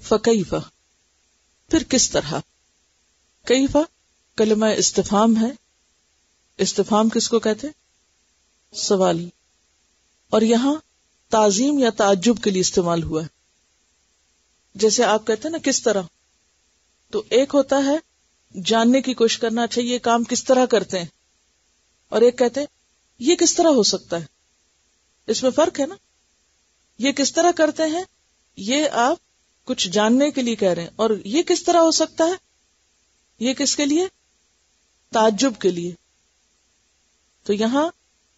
فکیف، پھر کس طرح. کیف کلمہ استفہام ہے. استفہام کس کو کہتے ہیں؟ سوال. اور یہاں تعظیم یا تعجب کے لیے استعمال ہوا ہے. جیسے آپ کہتے ہیں نا کس طرح، تو ایک ہوتا ہے جاننے کی کوشش کرنا، اچھا یہ کام کس طرح کرتے ہیں، اور ایک کہتے ہیں یہ کس طرح ہو سکتا ہے. اس میں فرق ہے نا. یہ کس طرح کرتے ہیں یہ آپ کچھ جاننے کے لیے کہہ رہے ہیں، اور یہ کس طرح ہو سکتا ہے یہ کس کے لیے؟ تعجب کے لیے. تو یہاں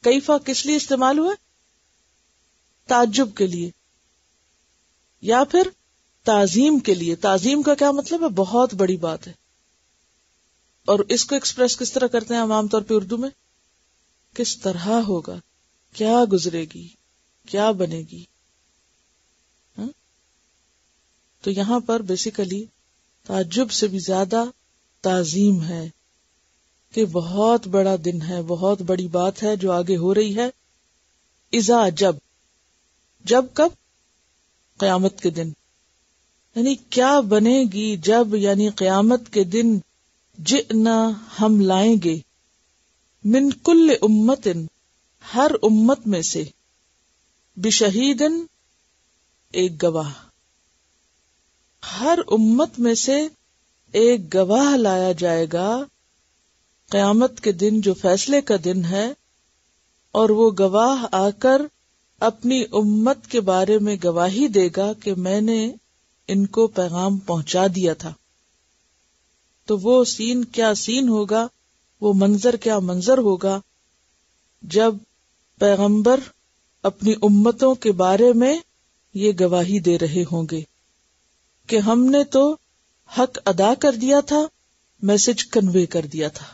کیفا کس لیے استعمال ہوا؟ تعجب کے لیے یا پھر تعظیم کے لیے. تعظیم کا کیا مطلب ہے؟ بہت بڑی بات ہے. اور اس کو ایکسپریس کس طرح کرتے ہیں ہم عام طور پہ اردو میں؟ کس طرح ہوگا، کیا گزرے گی، کیا بنے گی. تو یہاں پر بیسیکلی تعجب سے بھی زیادہ تعظیم ہے کہ بہت بڑا دن ہے، بہت بڑی بات ہے جو آگے ہو رہی ہے. اذا جب، جب کب؟ قیامت کے دن. یعنی کیا بنے گی جب، یعنی قیامت کے دن. جئنا ہم لائیں گے، من کل امت ہر امت میں سے، بشہیدن ایک گواہ. ہر امت میں سے ایک گواہ لایا جائے گا قیامت کے دن جو فیصلے کا دن ہے. اور وہ گواہ آ کر اپنی امت کے بارے میں گواہی دے گا کہ میں نے ان کو پیغام پہنچا دیا تھا. تو وہ سین کیا سین ہوگا، وہ منظر کیا منظر ہوگا جب پیغمبر اپنی امتوں کے بارے میں یہ گواہی دے رہے ہوں گے کہ ہم نے تو حق ادا کر دیا تھا، میسج کنوے کر دیا تھا.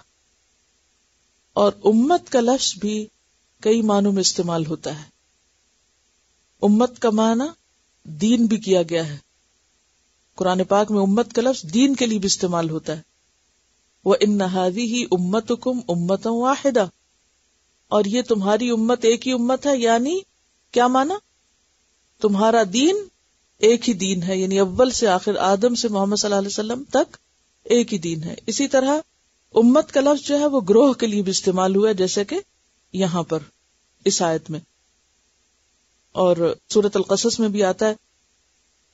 اور امت کا لفظ بھی کئی معنوں میں استعمال ہوتا ہے. امت کا معنی دین بھی کیا گیا ہے. قرآن پاک میں امت کا لفظ دین کے لیے بھی استعمال ہوتا ہے. وَإِنَّ هَذِهِ أُمَّتُكُمْ أُمَّةً وَاحِدَةً، اور یہ تمہاری امت ایک ہی امت ہے. یعنی کیا معنی؟ تمہارا دین ایک ہی دین ہے، یعنی اول سے آخر آدم سے محمد صلی اللہ علیہ وسلم تک ایک ہی دین ہے. اسی طرح امت کا لفظ جو ہے وہ گروہ کے لیے بھی استعمال ہوا ہے، جیسے کہ یہاں پر اس آیت میں. اور سورۃ القصص میں بھی آتا ہے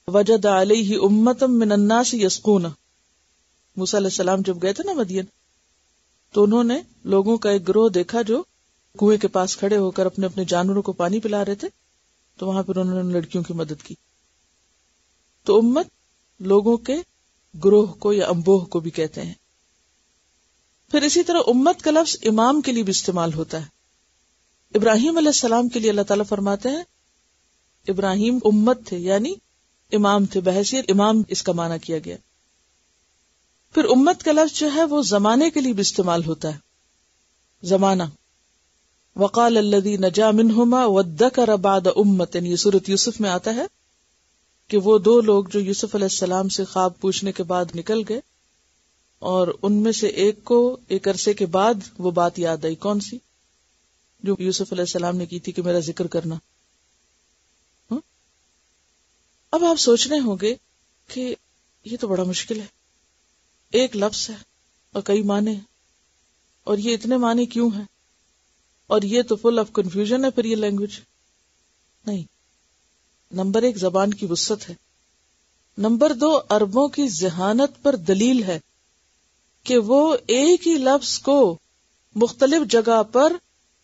وجد علیہ امۃ من الناس یسقون. موسیٰ علیہ السلام جب گئے تھے نا مدین، تو انہوں نے لوگوں کا ایک گروہ دیکھا جو کنویں کے پاس کھڑے ہو کر اپنے اپنے جانوروں کو پانی پلا رہے تھے. تو وہاں پر انہوں نے لڑکیوں کی مدد کی. تو امت لوگوں کے گروہ کو یا امبوہ کو بھی کہتے ہیں. پھر اسی طرح امت کا لفظ امام کے لیے بھی استعمال ہوتا ہے. ابراہیم علیہ السلام کے لیے اللہ تعالیٰ فرماتے ہیں ابراہیم امت تھے، یعنی امام تھے، بحیثیت امام اس کا معنی کیا گیا. پھر امت کا لفظ جو ہے وہ زمانے کے لیے بھی استعمال ہوتا ہے. زمانہ. وقال الذی نجا منہما وادکر بعد امت، یہ سورۃ یوسف میں آتا ہے کہ وہ دو لوگ جو یوسف علیہ السلام سے خواب پوچھنے کے بعد نکل گئے، اور ان میں سے ایک کو ایک عرصے کے بعد وہ بات یاد آئی. کون سی؟ جو یوسف علیہ السلام نے کی تھی کہ میرا ذکر کرنا. اب آپ سوچ رہے ہوں گے کہ یہ تو بڑا مشکل ہے، ایک لفظ ہے اور کئی معنی ہیں، اور یہ اتنے معنی کیوں ہیں، اور یہ تو فل آف کنفیوژن ہے پھر یہ لینگویج. نہیں، نمبر 1 زبان کی وسعت ہے. نمبر 2 عربوں کی ذہانت پر دلیل ہے کہ وہ ایک ہی لفظ کو مختلف جگہ پر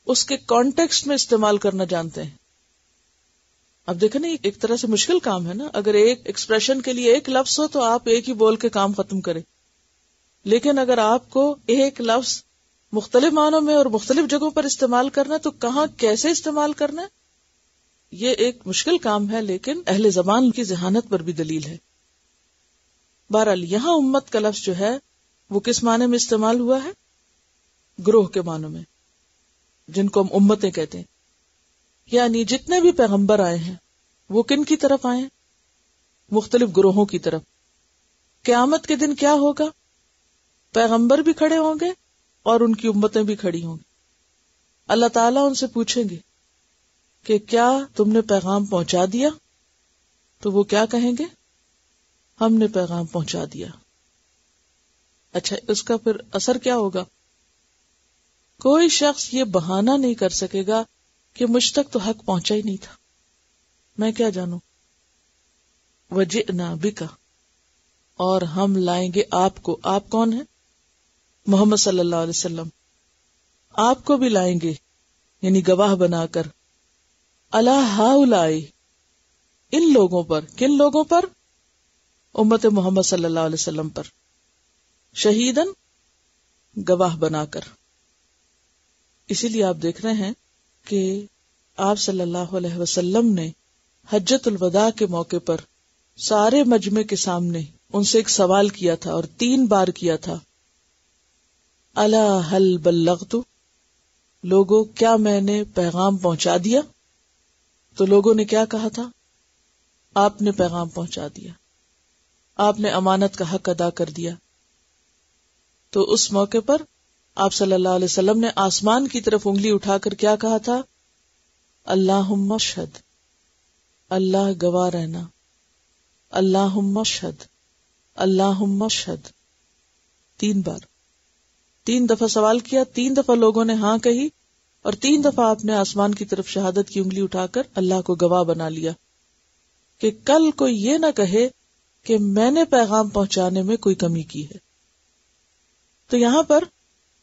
اس کے کانٹیکسٹ میں استعمال کرنا جانتے ہیں. اب دیکھیں نا، ایک طرح سے مشکل کام ہے نا. اگر ایک ایکسپریشن کے لیے ایک لفظ ہو تو آپ ایک ہی بول کے کام ختم کریں، لیکن اگر آپ کو ایک لفظ مختلف معنوں میں اور مختلف جگہوں پر استعمال کرنا تو کہاں کیسے استعمال کرنا ہے، یہ ایک مشکل کام ہے، لیکن اہل زبان کی ذہانت پر بھی دلیل ہے. بہرحال یہاں امت کا لفظ جو ہے وہ کس معنی میں استعمال ہوا ہے؟ گروہ کے معنوں میں، جن کو ہم امتیں کہتے ہیں. یعنی جتنے بھی پیغمبر آئے ہیں وہ کن کی طرف آئے ہیں؟ مختلف گروہوں کی طرف. قیامت کے دن کیا ہوگا؟ پیغمبر بھی کھڑے ہوں گے اور ان کی امتیں بھی کھڑی ہوں گی. اللہ تعالیٰ ان سے پوچھیں گے کہ کیا تم نے پیغام پہنچا دیا؟ تو وہ کیا کہیں گے؟ ہم نے پیغام پہنچا دیا. اچھا، اس کا پھر اثر کیا ہوگا؟ کوئی شخص یہ بہانہ نہیں کر سکے گا کہ مجھ تک تو حق پہنچا ہی نہیں تھا، میں کیا جانوں. وجئنا بک، اور ہم لائیں گے آپ کو. آپ کون ہیں؟ محمد صلی اللہ علیہ وسلم. آپ کو بھی لائیں گے، یعنی گواہ بنا کر. علی ہؤلاء، ان لوگوں پر. کن لوگوں پر؟ امت محمد صلی اللہ علیہ وسلم پر. شہیدن، گواہ بنا کر. اسی لیے آپ دیکھ رہے ہیں کہ آپ صلی اللہ علیہ وسلم نے حجۃ الوداع کے موقع پر سارے مجمع کے سامنے ان سے ایک سوال کیا تھا، اور 3 بار کیا تھا. الا هل بلغت، لوگوں کیا میں نے پیغام پہنچا دیا؟ تو لوگوں نے کیا کہا تھا؟ آپ نے پیغام پہنچا دیا، آپ نے امانت کا حق ادا کر دیا. تو اس موقع پر آپ صلی اللہ علیہ وسلم نے آسمان کی طرف انگلی اٹھا کر کیا کہا تھا؟ اللہم اشہد، اللہ گواہ رہنا. اللہم اشہد، اللہم اشہد. 3 بار، 3 دفعہ سوال کیا، 3 دفعہ لوگوں نے ہاں کہی، اور 3 دفعہ آپ نے آسمان کی طرف شہادت کی انگلی اٹھا کر اللہ کو گواہ بنا لیا کہ کل کوئی یہ نہ کہے کہ میں نے پیغام پہنچانے میں کوئی کمی کی ہے. تو یہاں پر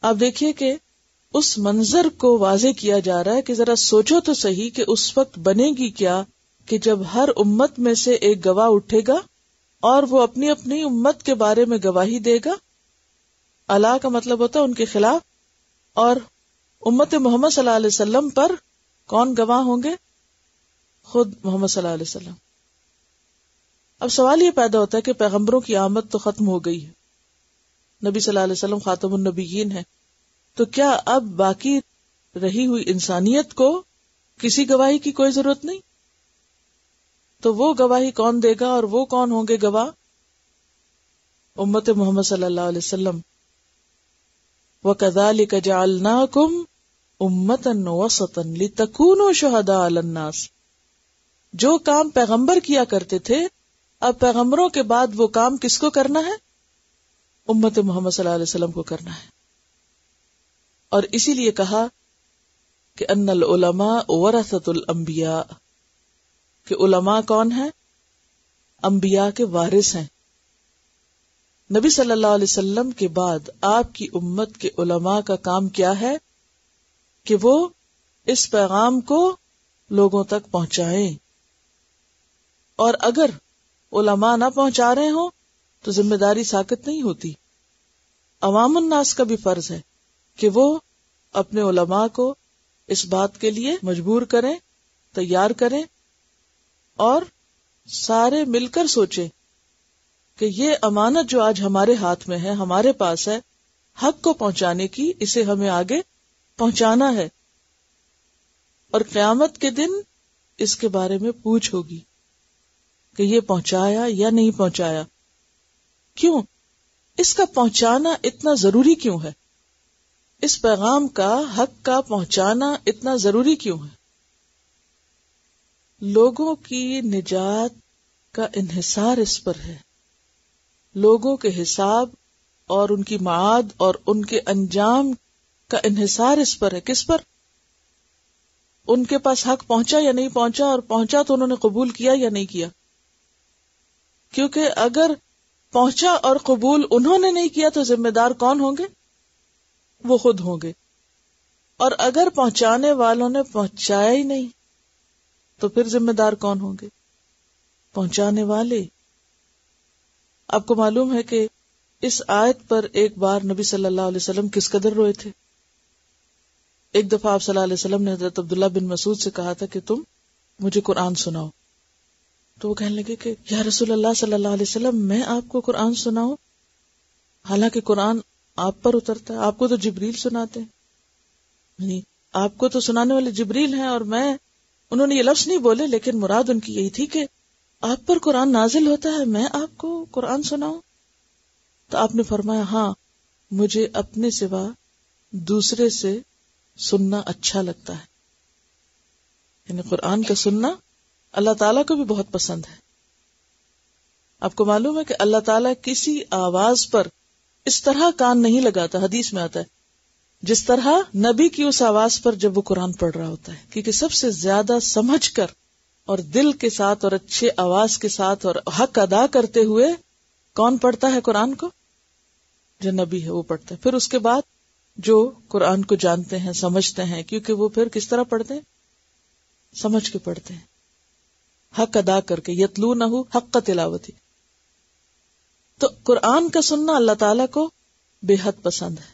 آپ دیکھیے کہ اس منظر کو واضح کیا جا رہا ہے کہ ذرا سوچو تو صحیح کہ اس وقت بنے گی کیا کہ جب ہر امت میں سے ایک گواہ اٹھے گا اور وہ اپنی اپنی امت کے بارے میں گواہی دے گا. اللہ کا مطلب ہوتا ہے ان کے خلاف، اور امت محمد صلی اللہ علیہ وسلم پر کون گواہ ہوں گے؟ خود محمد صلی اللہ علیہ وسلم. اب سوال یہ پیدا ہوتا ہے کہ پیغمبروں کی آمد تو ختم ہو گئی ہے، نبی صلی اللہ علیہ وسلم خاتم النبیین ہیں، تو کیا اب باقی رہی ہوئی انسانیت کو کسی گواہی کی کوئی ضرورت نہیں؟ تو وہ گواہی کون دے گا، اور وہ کون ہوں گے گواہ؟ امت محمد صلی اللہ علیہ وسلم. وَكَذَلِكَ جَعَلْنَاكُمْ أُمَّةً وَسَطًا لِتَكُونُوا شُهَدَاءَ عَلَى النَّاسِ. جو کام پیغمبر کیا کرتے تھے، اب پیغمبروں کے بعد وہ کام کس کو کرنا ہے؟ امت محمد صلی اللہ علیہ وسلم کو کرنا ہے. اور اسی لیے کہا کہ ان العلماء ورثۃ الانبیاء، کہ علماء کون ہیں؟ انبیاء کے وارث ہیں. نبی صلی اللہ علیہ وسلم کے بعد آپ کی امت کے علماء کا کام کیا ہے کہ وہ اس پیغام کو لوگوں تک پہنچائیں. اور اگر علماء نہ پہنچا رہے ہوں تو ذمہ داری ساقط نہیں ہوتی. عوام الناس کا بھی فرض ہے کہ وہ اپنے علماء کو اس بات کے لیے مجبور کریں، تیار کریں، اور سارے مل کر سوچیں کہ یہ امانت جو آج ہمارے ہاتھ میں ہے، ہمارے پاس ہے، حق کو پہنچانے کی، اسے ہمیں آگے پہنچانا ہے. اور قیامت کے دن اس کے بارے میں پوچھ ہوگی کہ یہ پہنچایا یا نہیں پہنچایا. کیوں؟ اس کا پہنچانا اتنا ضروری کیوں ہے؟ اس پیغام کا، حق کا پہنچانا اتنا ضروری کیوں ہے؟ لوگوں کی نجات کا انحصار اس پر ہے. لوگوں کے حساب اور ان کی معاد اور ان کے انجام کا انحصار اس پر ہے. کس پر؟ ان کے پاس حق پہنچا یا نہیں پہنچا، اور پہنچا تو انہوں نے قبول کیا یا نہیں کیا. کیونکہ اگر پہنچا اور قبول انہوں نے نہیں کیا تو ذمہ دار کون ہوں گے؟ وہ خود ہوں گے. اور اگر پہنچانے والوں نے پہنچایا ہی نہیں تو پھر ذمہ دار کون ہوں گے؟ پہنچانے والے. آپ کو معلوم ہے کہ اس آیت پر ایک بار نبی صلی اللہ علیہ وسلم کس قدر روئے تھے. ایک دفعہ آپ صلی اللہ علیہ وسلم نے حضرت عبداللہ بن مسعود سے کہا تھا کہ تم مجھے قرآن سناؤ. تو وہ کہنے لگے کہ یا رسول اللہ صلی اللہ علیہ وسلم، میں آپ کو قرآن سناؤں؟ حالانکہ قرآن آپ پر اترتا ہے، آپ کو تو جبریل سناتے ہیں، یعنی آپ کو تو سنانے والے جبریل ہیں، اور انہوں نے یہ لفظ نہیں بولے، لیکن مراد ان کی یہی تھی کہ آپ پر قرآن نازل ہوتا ہے، میں آپ کو قرآن سناؤں؟ تو آپ نے فرمایا ہاں، مجھے اپنے سوا دوسرے سے سننا اچھا لگتا ہے. یعنی قرآن کا سننا اللہ تعالیٰ کو بھی بہت پسند ہے. آپ کو معلوم ہے کہ اللہ تعالیٰ کسی آواز پر اس طرح کان نہیں لگاتا، حدیث میں آتا ہے، جس طرح نبی کی اس آواز پر جب وہ قرآن پڑھ رہا ہوتا ہے، کیونکہ سب سے زیادہ سمجھ کر اور دل کے ساتھ اور اچھے آواز کے ساتھ اور حق ادا کرتے ہوئے کون پڑھتا ہے قرآن کو؟ جو نبی ہے وہ پڑھتا ہے. پھر اس کے بعد جو قرآن کو جانتے ہیں، سمجھتے ہیں، کیونکہ وہ پھر کس طرح پڑھتے ہیں؟ سمجھ کے پڑھتے ہیں، حق ادا کر کے، یتلونہ حق تلاوتی. تو قرآن کا سننا اللہ تعالیٰ کو بے حد پسند ہے.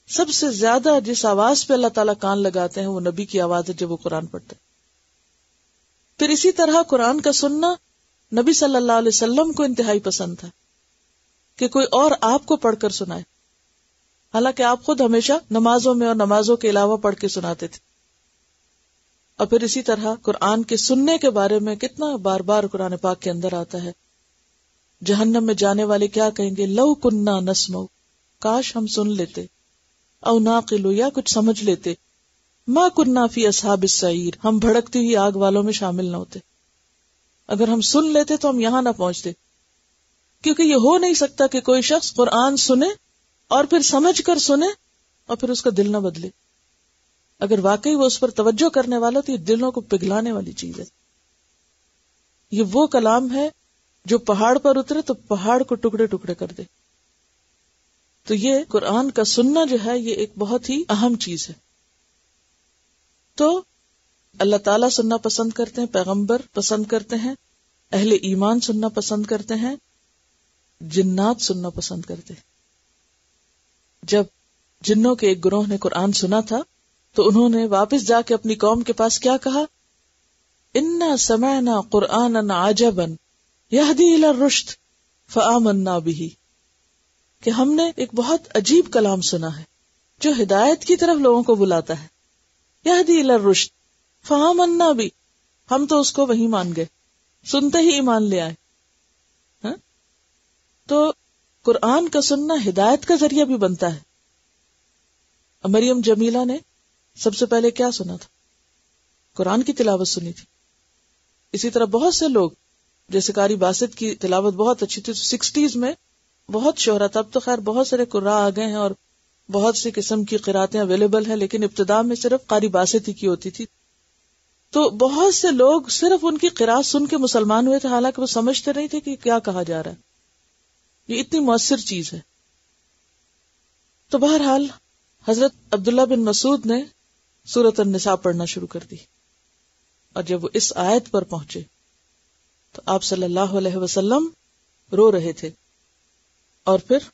سب سے زیادہ جس آواز پہ اللہ تعالیٰ کان لگاتے ہیں وہ نبی کی آواز ہے جب وہ قرآن پڑھتے ہیں. پھر اسی طرح قرآن کا سننا نبی صلی اللہ علیہ وسلم کو انتہائی پسند تھا کہ کوئی اور آپ کو پڑھ کر سنائے، حالانکہ آپ خود ہمیشہ نمازوں میں اور نمازوں کے علاوہ پڑھ کے سناتے تھے. اور پھر اسی طرح قرآن کے سننے کے بارے میں کتنا بار بار قرآن پاک کے اندر آتا ہے. جہنم میں جانے والے کیا کہیں گے؟ لو کننا نسمع، کاش ہم سن لیتے، او ناقل، یا کچھ سمجھ لیتے، ما کننا فی اصحاب السعیر، ہم بھڑکتی ہوئی آگ والوں میں شامل نہ ہوتے. اگر ہم سن لیتے تو ہم یہاں نہ پہنچتے، کیونکہ یہ ہو نہیں سکتا کہ کوئی شخص قرآن سنے اور پھر سمجھ کر سنے اور پھر اس کا دل نہ بدلے. اگر واقعی وہ اس پر توجہ کرنے والا تو یہ دلوں کو پگھلانے والی چیز ہے. یہ وہ کلام ہے جو پہاڑ پر اترے تو پہاڑ کو ٹکڑے ٹکڑے کر دے. تو یہ قرآن کا سننا جو ہے یہ ایک بہت ہی اہم چیز ہے. تو اللہ تعالیٰ سننا پسند کرتے ہیں، پیغمبر پسند کرتے ہیں، اہل ایمان سننا پسند کرتے ہیں، جنات سننا پسند کرتے ہیں. جب جنوں کے ایک گروہ نے قرآن سنا تھا تو انہوں نے واپس جا کے اپنی قوم کے پاس کیا کہا؟ انا سمعنا قرآنا عجبا یہدی الی الرشد فآمنا بہ، کہ ہم نے ایک بہت عجیب کلام سنا ہے جو ہدایت کی طرف لوگوں کو بلاتا ہے. یہدی الی الرشد فآمنا بہ، ہم تو اس کو وہی مان گئے، سنتے ہی ایمان لے آئے. تو قرآن کا سننا ہدایت کا ذریعہ بھی بنتا ہے. مریم جمیلہ نے سب سے پہلے کیا سنا تھا؟ قرآن کی تلاوت سنی تھی. اسی طرح بہت سے لوگ، جیسے قاری باسط کی تلاوت بہت اچھی تھی، 60s میں بہت شہرت. اب تو خیر بہت سارے قراء آ گئے ہیں اور بہت سی قسم کی قراتیں اویلیبل ہیں، لیکن ابتدا میں صرف قاری باسط ہی کی ہوتی تھی. تو بہت سے لوگ صرف ان کی قراءت سن کے مسلمان ہوئے تھے، حالانکہ وہ سمجھتے نہیں تھے کہ کیا کہا جا رہا ہے. یہ اتنی مؤثر چیز ہے. تو بہرحال حضرت عبداللہ بن مسعود نے سورۃ النساء پڑھنا شروع کر دی، اور جب وہ اس آیت پر پہنچے تو آپ صلی اللہ علیہ وسلم رو رہے تھے، اور پھر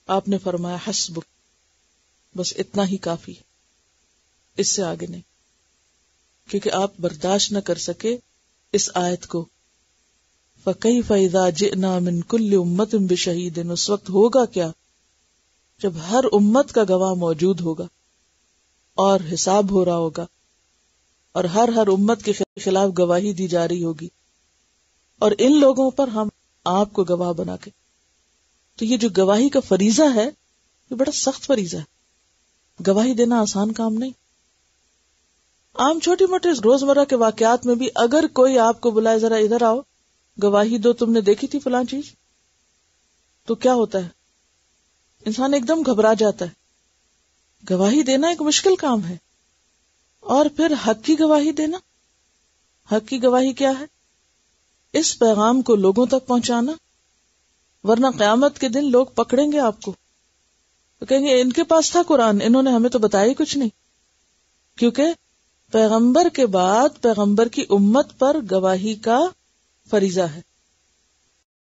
آپ نے فرمایا حسبک، بس اتنا ہی کافی، اس سے آگے نہیں. کیونکہ آپ برداشت نہ کر سکے اس آیت کو. فَكَيْفَ إِذَا جِئْنَا مِن كُلِّ أُمَّةٍ بِشَهِيدٍ، اس وقت ہوگا کیا جب ہر امت کا گواہ موجود ہوگا اور حساب ہو رہا ہوگا، اور ہر امت کے خلاف گواہی دی جا رہی ہوگی، اور ان لوگوں پر ہم آپ کو گواہ بنا کے. تو یہ جو گواہی کا فریضہ ہے یہ بڑا سخت فریضہ ہے. گواہی دینا آسان کام نہیں. عام چھوٹی موٹے روزمرہ کے واقعات میں بھی اگر کوئی آپ کو بلائے ذرا ادھر آؤ گواہی دو، تم نے دیکھی تھی فلاں چیز، تو کیا ہوتا ہے؟ انسان ایک دم گھبرا جاتا ہے. گواہی دینا ایک مشکل کام ہے. اور پھر حق کی گواہی دینا. حق کی گواہی کیا ہے؟ اس پیغام کو لوگوں تک پہنچانا، ورنہ قیامت کے دن لوگ پکڑیں گے آپ کو، تو کہیں گے ان کے پاس تھا قرآن، انہوں نے ہمیں تو بتایا کچھ نہیں. کیونکہ پیغمبر کے بعد پیغمبر کی امت پر گواہی کا فریضہ ہے.